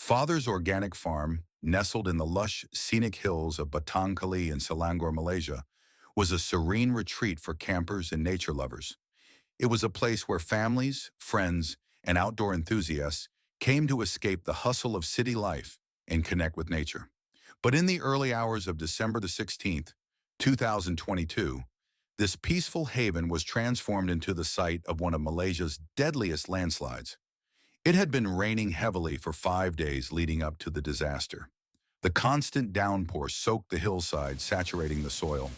Father's organic farm, nestled in the lush, scenic hills of Batang Kali in Selangor, Malaysia, was a serene retreat for campers and nature lovers. It was a place where families, friends, and outdoor enthusiasts came to escape the hustle of city life and connect with nature. But in the early hours of December the 16th, 2022, this peaceful haven was transformed into the site of one of Malaysia's deadliest landslides. It had been raining heavily for 5 days leading up to the disaster. The constant downpour soaked the hillside, saturating the soil.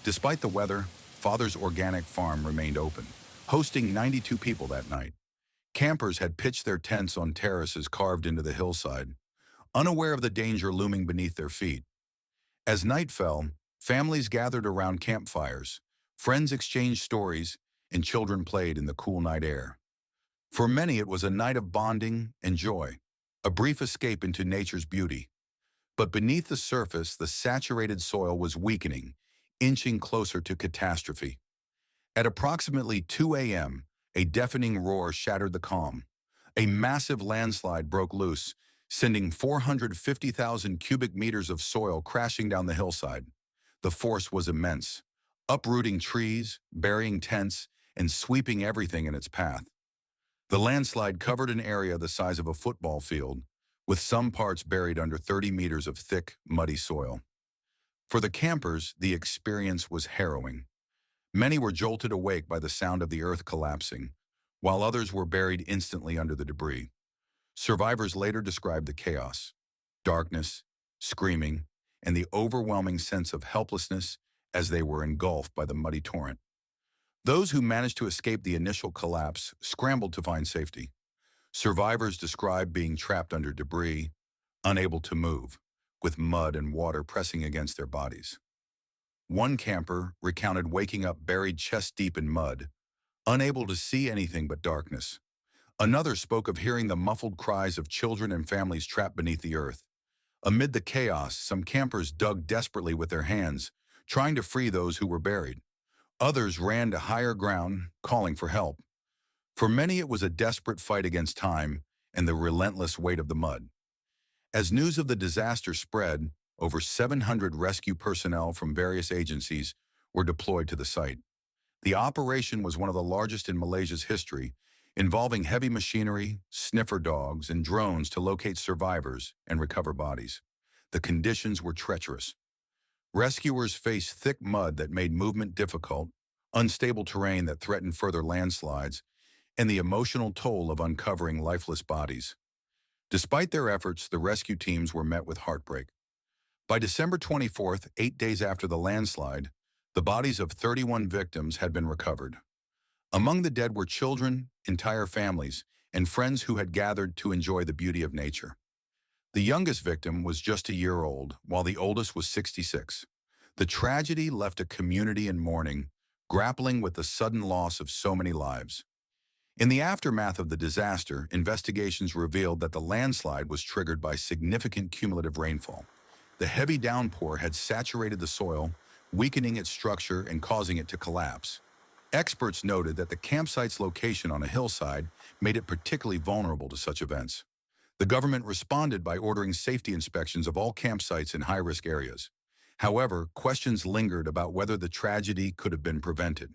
Despite the weather, Father's organic farm remained open, hosting 92 people that night. Campers had pitched their tents on terraces carved into the hillside, unaware of the danger looming beneath their feet. As night fell, families gathered around campfires, friends exchanged stories, and children played in the cool night air. For many, it was a night of bonding and joy, a brief escape into nature's beauty. But beneath the surface, the saturated soil was weakening, inching closer to catastrophe. At approximately 2 a.m., a deafening roar shattered the calm. A massive landslide broke loose, sending 450,000 cubic meters of soil crashing down the hillside. The force was immense, uprooting trees, burying tents, and sweeping everything in its path. The landslide covered an area the size of a football field, with some parts buried under 30 meters of thick, muddy soil. For the campers, the experience was harrowing. Many were jolted awake by the sound of the earth collapsing, while others were buried instantly under the debris. Survivors later described the chaos, darkness, screaming, and the overwhelming sense of helplessness as they were engulfed by the muddy torrent. Those who managed to escape the initial collapse scrambled to find safety. Survivors described being trapped under debris, unable to move, with mud and water pressing against their bodies. One camper recounted waking up buried chest-deep in mud, unable to see anything but darkness. Another spoke of hearing the muffled cries of children and families trapped beneath the earth. Amid the chaos, some campers dug desperately with their hands, trying to free those who were buried. Others ran to higher ground, calling for help. For many, it was a desperate fight against time and the relentless weight of the mud. As news of the disaster spread, over 700 rescue personnel from various agencies were deployed to the site. The operation was one of the largest in Malaysia's history, involving heavy machinery, sniffer dogs, and drones to locate survivors and recover bodies. The conditions were treacherous. Rescuers faced thick mud that made movement difficult, unstable terrain that threatened further landslides, and the emotional toll of uncovering lifeless bodies. Despite their efforts, the rescue teams were met with heartbreak. By December 24th, 8 days after the landslide, the bodies of 31 victims had been recovered. Among the dead were children, entire families, and friends who had gathered to enjoy the beauty of nature. The youngest victim was just a year old, while the oldest was 66. The tragedy left a community in mourning, grappling with the sudden loss of so many lives. In the aftermath of the disaster, investigations revealed that the landslide was triggered by significant cumulative rainfall. The heavy downpour had saturated the soil, weakening its structure and causing it to collapse. Experts noted that the campsite's location on a hillside made it particularly vulnerable to such events. The government responded by ordering safety inspections of all campsites in high-risk areas. However, questions lingered about whether the tragedy could have been prevented.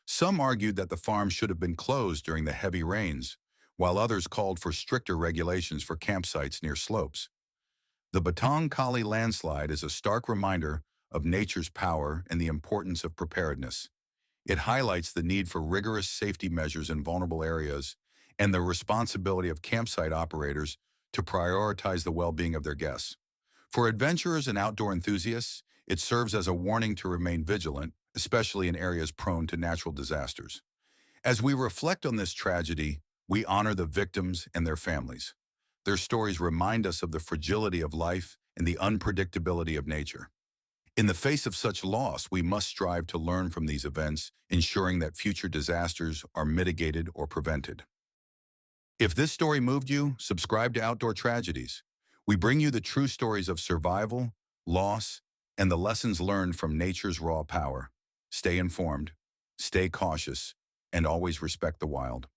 Some argued that the farm should have been closed during the heavy rains, while others called for stricter regulations for campsites near slopes. The Batang Kali landslide is a stark reminder of nature's power and the importance of preparedness. It highlights the need for rigorous safety measures in vulnerable areas and the responsibility of campsite operators to prioritize the well-being of their guests. For adventurers and outdoor enthusiasts, it serves as a warning to remain vigilant, especially in areas prone to natural disasters. As we reflect on this tragedy, we honor the victims and their families. Their stories remind us of the fragility of life and the unpredictability of nature. In the face of such loss, we must strive to learn from these events, ensuring that future disasters are mitigated or prevented. If this story moved you, subscribe to Outdoor Tragedies. We bring you the true stories of survival, loss, and the lessons learned from nature's raw power. Stay informed, stay cautious, and always respect the wild.